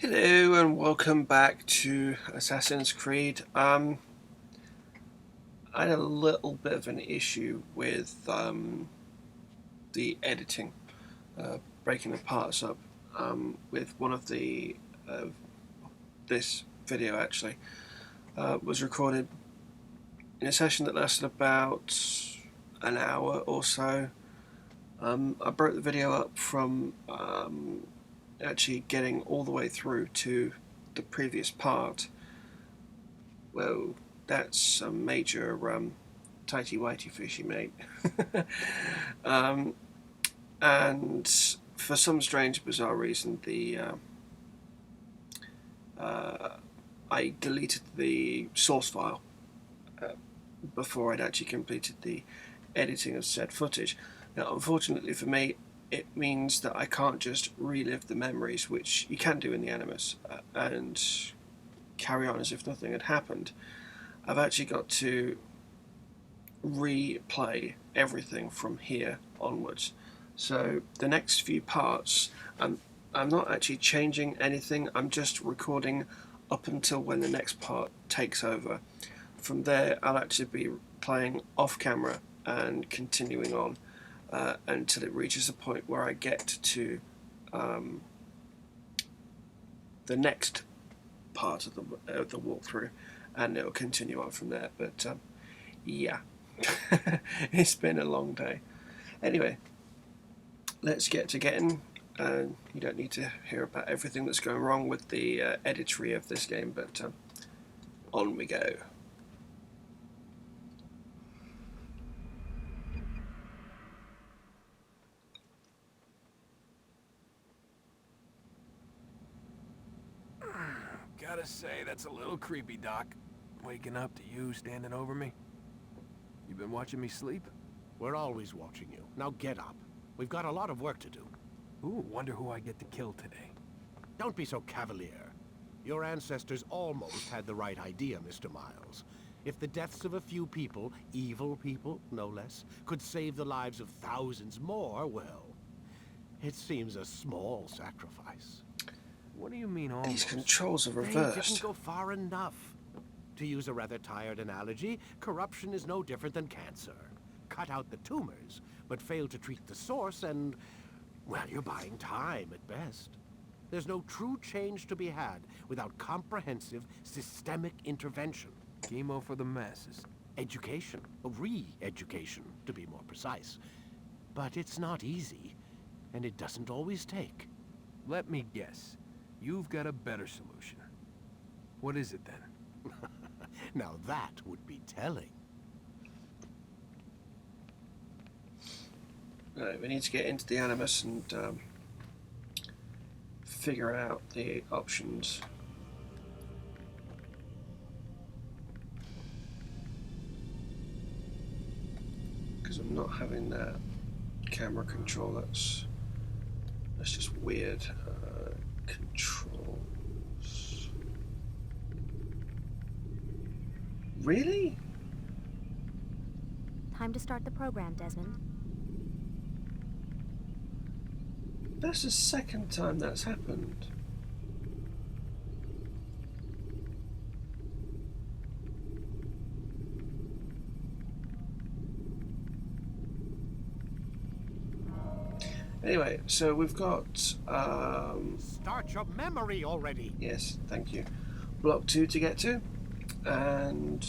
Hello and welcome back to Assassin's Creed. I had a little bit of an issue with the editing, breaking the parts up with one of the this video actually was recorded in a session that lasted about an hour or so. I broke the video up from actually getting all the way through to the previous part. Well, that's a major tighty-whitey fishy, mate. And for some strange, bizarre reason, I deleted the source file before I'd actually completed the editing of said footage. Now, unfortunately for me, it means that I can't just relive the memories, which you can do in the Animus, and carry on as if nothing had happened. I've actually got to replay everything from here onwards. So the next few parts, I'm not actually changing anything, I'm just recording up until when the next part takes over. From there, I'll actually be playing off camera and continuing on until it reaches a point where I get to the next part of the walkthrough, and it'll continue on from there. But yeah, it's been a long day. Anyway, let's get to getting. You don't need to hear about everything that's going wrong with the editory of this game, but on we go. Gotta say, that's a little creepy, Doc. Waking up to you standing over me. You been watching me sleep? We're always watching you. Now get up. We've got a lot of work to do. Ooh, wonder who I get to kill today. Don't be so cavalier. Your ancestors almost had the right idea, Mr. Miles. If the deaths of a few people, evil people, no less, could save the lives of thousands more, well, it seems a small sacrifice. What do you mean almost? These controls are They reversed. didn't go far enough. To use a rather tired analogy, corruption is no different than cancer. Cut out the tumors, but fail to treat the source and, well, you're buying time at best. There's no true change to be had without comprehensive, systemic intervention. Chemo for the masses. Education, re-education, to be more precise. But it's not easy, and it doesn't always take. Let me guess. You've got a better solution. What is it then? Now that would be telling. Right, we need to get into the Animus and figure out the options. Because I'm not having that camera control, that's just weird. Controls. Really? Time to start the program, Desmond. That's the second time that's happened. Anyway, so we've got Start your memory already. yes, thank you. Block 2 to get to, and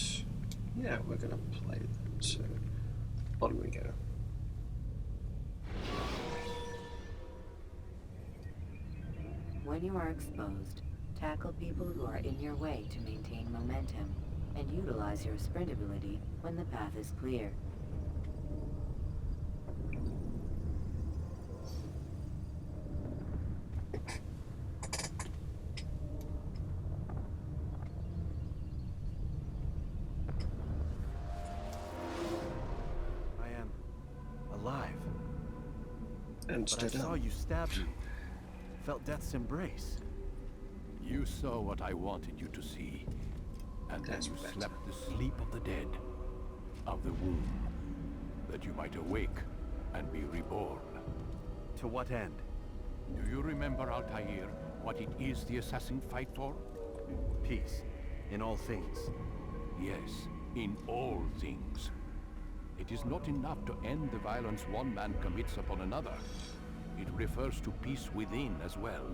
yeah, we're gonna play them. So on we go. When you are exposed, tackle people who are in your way to maintain momentum, and utilize your sprint ability when the path is clear. I am alive. And But I stood saw up. you stab me. Felt death's embrace. You saw what I wanted you to see. And then That's you better. slept the sleep of the dead. Of the womb. That you might awake and be reborn. To what end? Do you remember Altaïr what it is the assassins fight for? Peace. In all things. Yes, in all things. It is not enough to end the violence one man commits upon another. It refers to peace within as well.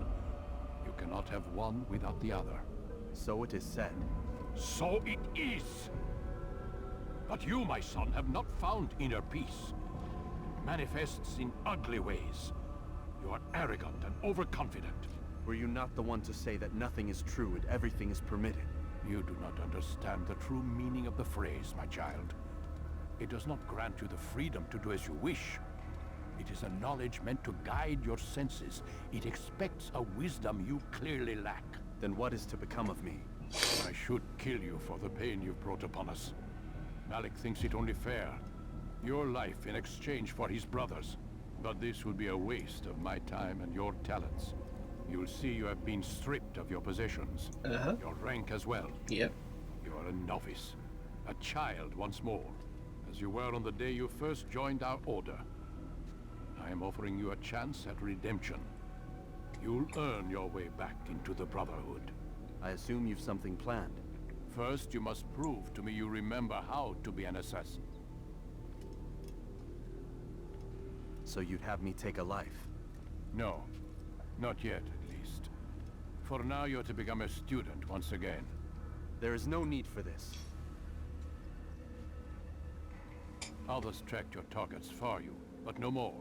You cannot have one without the other. So it is said. So it is! But you, my son, have not found inner peace. It manifests in ugly ways. You are arrogant and overconfident. Were you not the one to say that nothing is true and everything is permitted? You do not understand the true meaning of the phrase, my child. It does not grant you the freedom to do as you wish. It is a knowledge meant to guide your senses. It expects a wisdom you clearly lack. Then what is to become of me? I should kill you for the pain you've brought upon us. Malik thinks it only fair. Your life in exchange for his brother's. But this would be a waste of my time and your talents. You'll see you have been stripped of your possessions. Your rank as well. Yep. You are a novice. A child once more. As you were on the day you first joined our order. I am offering you a chance at redemption. You'll earn your way back into the Brotherhood. I assume you've something planned. First, you must prove to me you remember how to be an assassin. So you'd have me take a life? No. Not yet, at least. For now, you're to become a student once again. There is no need for this. Others tracked your targets for you, but no more.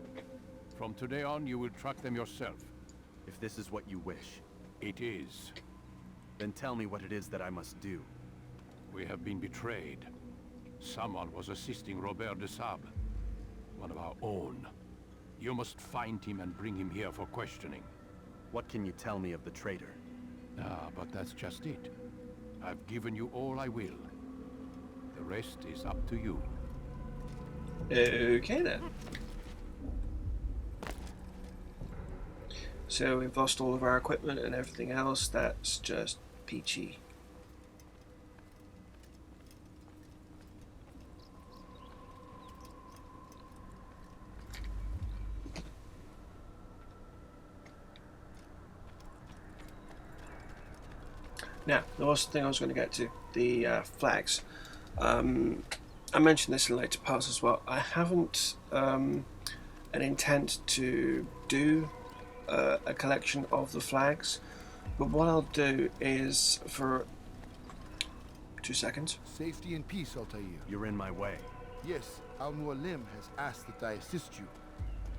From today on, you will track them yourself. If this is what you wish. It is. Then tell me what it is that I must do. We have been betrayed. Someone was assisting Robert de Sable, one of our own. You must find him and bring him here for questioning. What can you tell me of the traitor? Ah, but that's just it. I've given you all I will. The rest is up to you. Okay then. So we've lost all of our equipment and everything else. That's just peachy. Now, there was something I was going to get to, the flags. I mentioned this in later parts as well. I haven't an intent to do a collection of the flags, but what I'll do is, for 2 seconds. Safety and peace, Altaïr. You're in my way. Yes, Al-Mualim has asked that I assist you.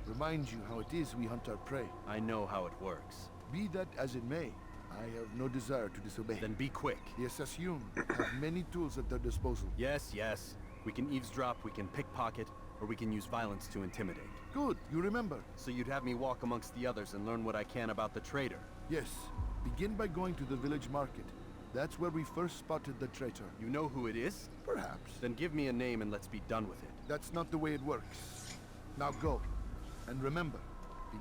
Remind you how it is we hunt our prey. I know how it works. Be that as it may, I have no desire to disobey. Then be quick. The Assassin have many tools at their disposal. Yes, yes. We can eavesdrop, we can pickpocket, or we can use violence to intimidate. Good, you remember. So you'd have me walk amongst the others and learn what I can about the traitor? Yes. Begin by going to the village market. That's where we first spotted the traitor. You know who it is? Perhaps. Then give me a name and let's be done with it. That's not the way it works. Now go. And remember,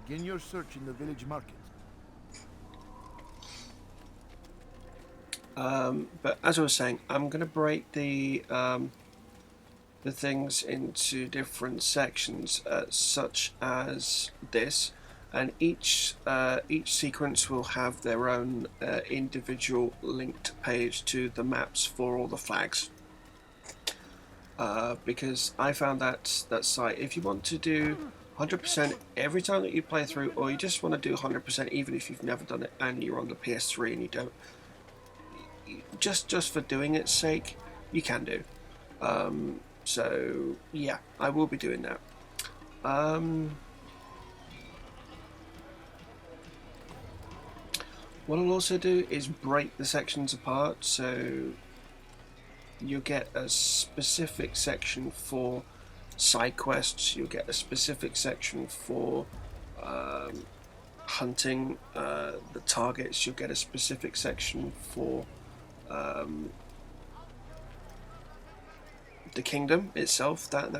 begin your search in the village market. But as I was saying, I'm going to break the things into different sections, such as this, and each sequence will have their own individual linked page to the maps for all the flags. Because I found that site, if you want to do 100% every time that you play through, or you just want to do 100% even if you've never done it and you're on the PS3 and you don't, just for doing its sake, you can do. So yeah, I will be doing that. What I'll also do is break the sections apart, so you'll get a specific section for side quests, you'll get a specific section for hunting the targets, you'll get a specific section for the kingdom itself. That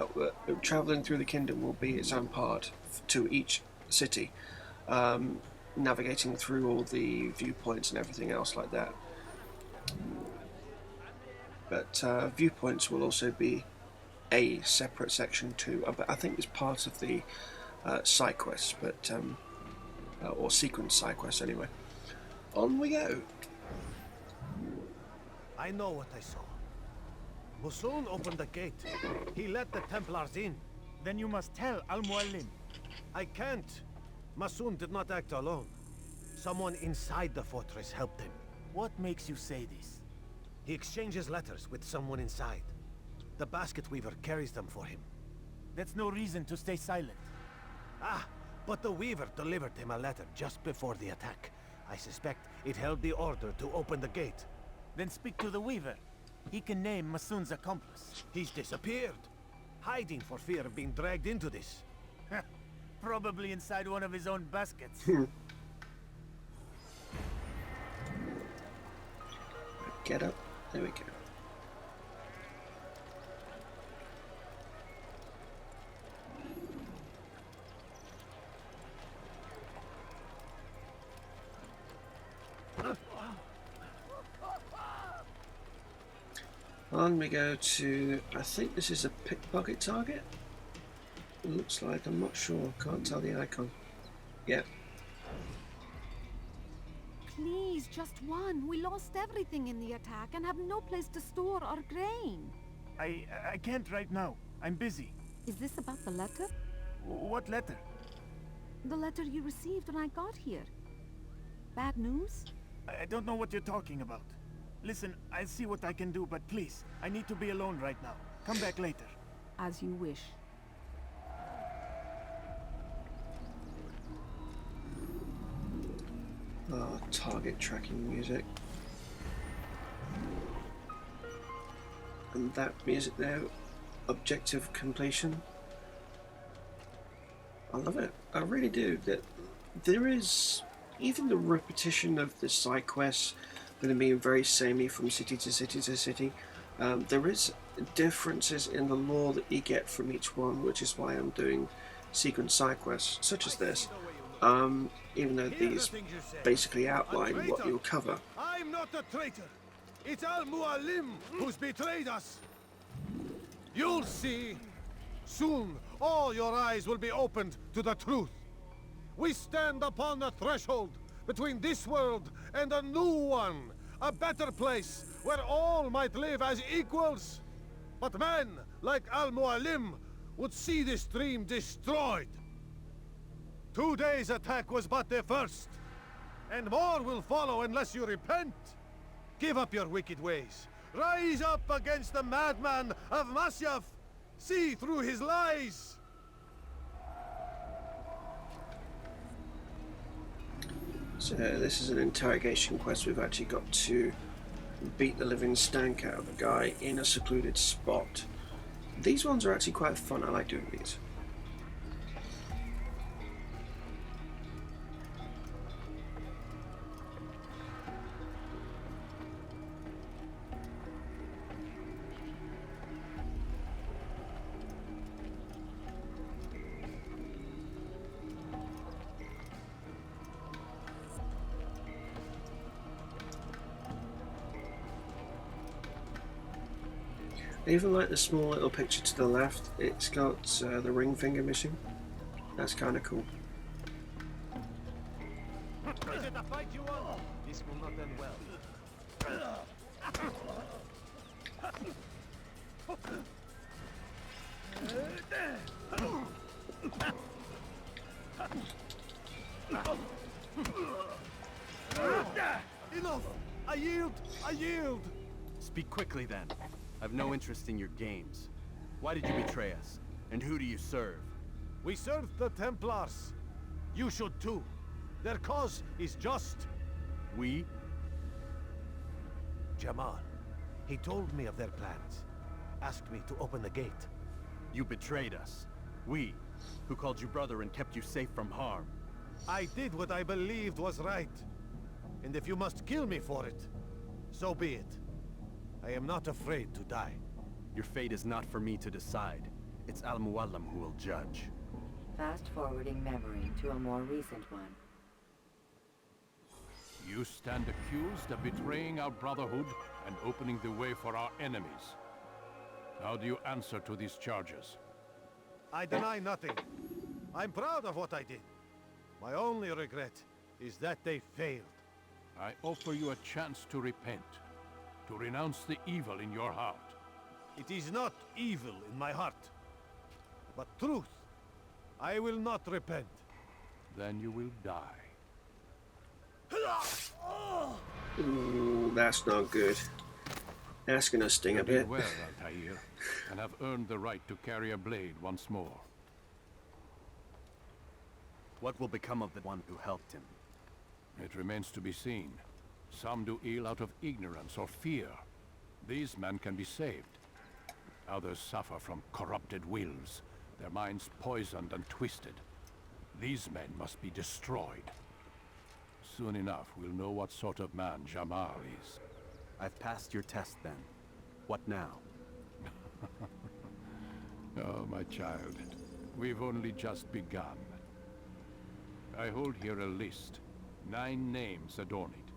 traveling through the kingdom will be its own part to each city, navigating through all the viewpoints and everything else like that. But viewpoints will also be a separate section too. But I think it's part of the side quests, but or sequence side quests anyway. on we go. I know what I saw. Musul opened the gate. He let the Templars in. Then you must tell Al-Mualim. I can't. Masun did not act alone. Someone inside the fortress helped him. What makes you say this? He exchanges letters with someone inside. The basket weaver carries them for him. That's no reason to stay silent. Ah, but the weaver delivered him a letter just before the attack. I suspect it held the order to open the gate. Then speak to the Weaver. He can name Masun's accomplice. He's disappeared, hiding for fear of being dragged into this. Probably inside one of his own baskets. Get up. There we go. On we go to, I think this is a pickpocket target. It looks like, I'm not sure, can't tell the icon. Yeah. Please, just one. We lost everything in the attack and have no place to store our grain. I can't right now. I'm busy. Is this about the letter? What letter? The letter you received when I got here. Bad news? I don't know what you're talking about. Listen, I'll see what I can do, but please, I need to be alone right now. Come back later. As you wish. Oh, target tracking music. And that music there, objective completion. I love it. I really do. That there is even the repetition of the side quests that are being very samey from city to city to city. There is differences in the lore that you get from each one, which is why I'm doing sequence side quests such as this. Even though these basically outline what you'll cover. I'm not a traitor. It's Al-Mualim who's betrayed us. You'll see. Soon, all your eyes will be opened to the truth. We stand upon the threshold between this world and a new one. A better place where all might live as equals. But men like Al-Mualim would see this dream destroyed. Today's attack was but the first. And more will follow unless you repent. Give up your wicked ways. Rise up against the madman of Masyaf. See through his lies. So this is an interrogation quest. We've actually got to beat the living stank out of a guy in a secluded spot. These ones are actually quite fun. I like doing these. I even like the small little picture to the left. It's got the ring finger missing. That's kind of cool. Is it a fight you want? This will not end well. Enough! I yield! I yield! Speak quickly then. I've no interest in your games. Why did you betray us? And who do you serve? We serve the Templars. You should too. Their cause is just. We? Jamal. He told me of their plans. Asked me to open the gate. You betrayed us. We, who called you brother and kept you safe from harm. I did what I believed was right. And if you must kill me for it, so be it. I am not afraid to die. Your fate is not for me to decide. It's Al-Mualim who will judge. Fast-forwarding memory to a more recent one. You stand accused of betraying our Brotherhood and opening the way for our enemies. How do you answer to these charges? I deny nothing. I'm proud of what I did. My only regret is that they failed. I offer you a chance to repent, to renounce the evil in your heart. It is not evil in my heart, but truth. I will not repent. Then you will die. Ooh, that's not good. That's gonna sting a You did bit. well, Altaïr, and have earned the right to carry a blade once more. What will become of the one who helped him? It remains to be seen. Some do ill out of ignorance or fear. These men can be saved. Others suffer from corrupted wills, their minds poisoned and twisted. These men must be destroyed. Soon enough, we'll know what sort of man Jamal is. I've passed your test then. What now? Oh, my child. We've only just begun. I hold here a list. 9 names adorn it.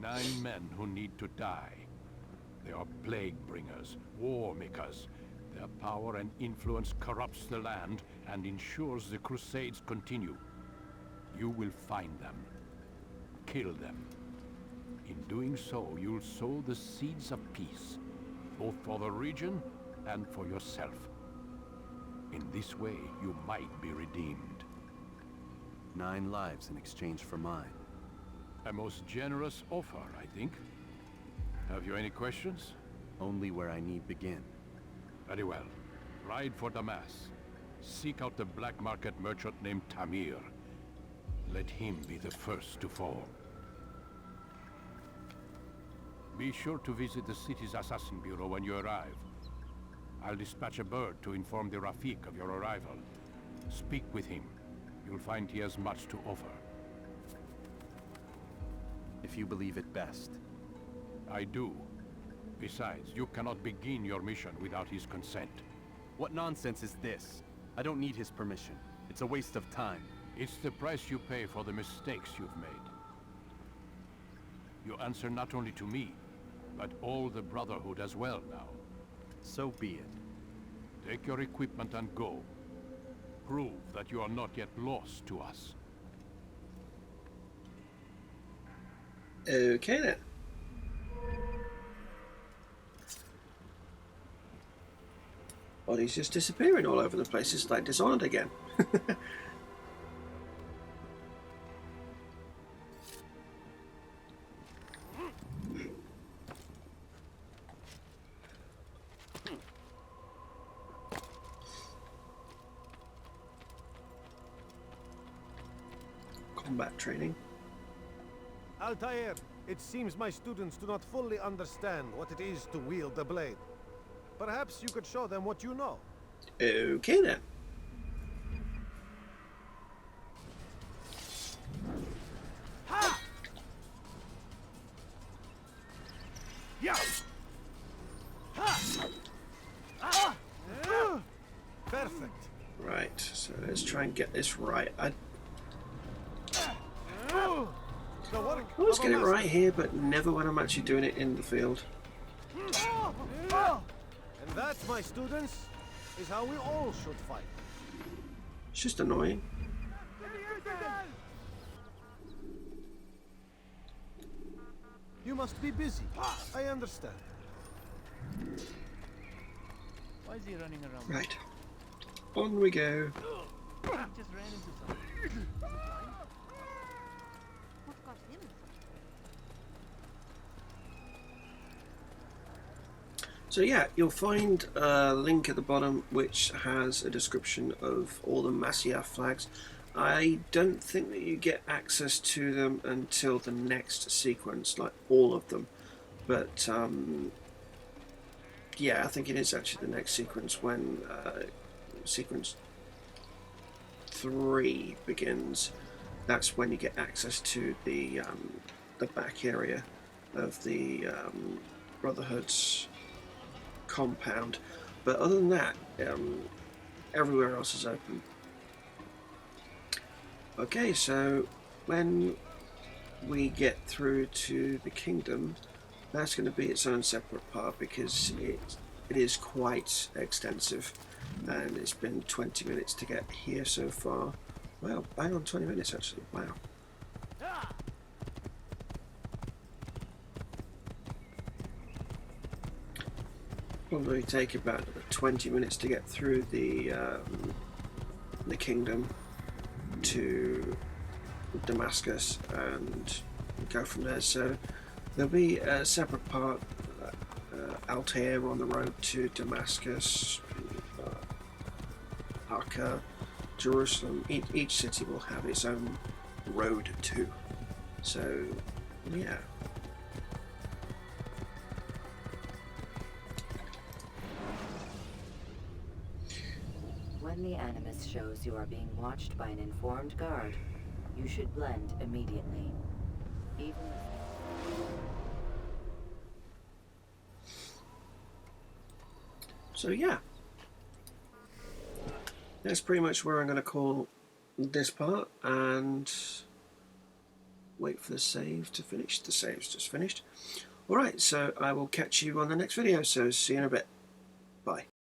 9 men who need to die. They are plague bringers, war makers. Their power and influence corrupts the land and ensures the Crusades continue. You will find them. Kill them. In doing so, you'll sow the seeds of peace, both for the region and for yourself. In this way, you might be redeemed. 9 lives in exchange for mine. A most generous offer, I think. Have you any questions? Only where I need begin. Very well. Ride for Damas. Seek out the black market merchant named Tamir. Let him be the first to fall. Be sure to visit the city's assassin bureau when you arrive. I'll dispatch a bird to inform the Rafik of your arrival. Speak with him. You'll find he has much to offer. If you believe it best. I do. Besides, you cannot begin your mission without his consent. What nonsense is this? I don't need his permission. It's a waste of time. It's the price you pay for the mistakes you've made. You answer not only to me, but all the Brotherhood as well now. So be it. Take your equipment and go. Prove that you are not yet lost to us. Okay then. Body's just disappearing all over the place. It's like Dishonored again. Combat training. Altaïr, it seems my students do not fully understand what it is to wield the blade. Perhaps you could show them what you know. Okay then. Ha! Yeah. Ha! Ah! Perfect. Right, so let's try and get this right. I always get it right here, but never when I'm actually doing it in the field. And that, my students, is how we all should fight. It's just annoying. You must be busy. I understand. Why is he running around? Right. On we go. He just ran into something. What got him? So yeah, you'll find a link at the bottom which has a description of all the Masyaf flags. I don't think that you get access to them until the next sequence, like all of them. But yeah, I think it is actually the next sequence when sequence 3 begins. That's when you get access to the back area of the Brotherhood's compound. But other than that, everywhere else is open. Okay, so when we get through to the kingdom, that's going to be its own separate part because it is quite extensive, and it's been 20 minutes to get here so far. Wow, bang on 20 minutes actually, wow. probably take about 20 minutes to get through the kingdom to Damascus and go from there. So there'll be a separate part, Altaïr on the road to Damascus, Acre, Jerusalem. Each city will have its own road too. So yeah. When the Animus shows you are being watched by an informed guard, you should blend immediately. Even So yeah, that's pretty much where I'm going to call this part and wait for the save to finish. The save's just finished. Alright, so I will catch you on the next video, so see you in a bit. Bye.